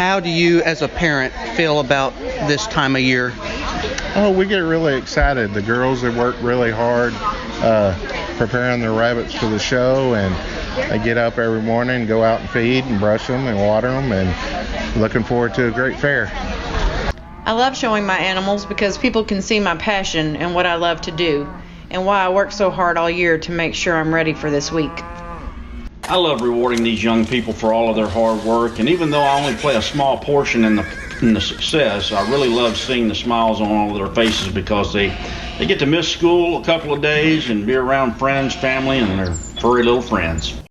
How do you, as a parent, feel about this time of year? Oh, we get really excited. The girls have worked really hard preparing their rabbits for the show, and they get up every morning, go out and feed and brush them and water them, and looking forward to a great fair. I love showing my animals because people can see my passion and what I love to do, and why I work so hard all year to make sure I'm ready for this week. I love rewarding these young people for all of their hard work, and even though I only play a small portion in the success, I really love seeing the smiles on all of their faces because they get to miss school a couple of days and be around friends, family, and their furry little friends.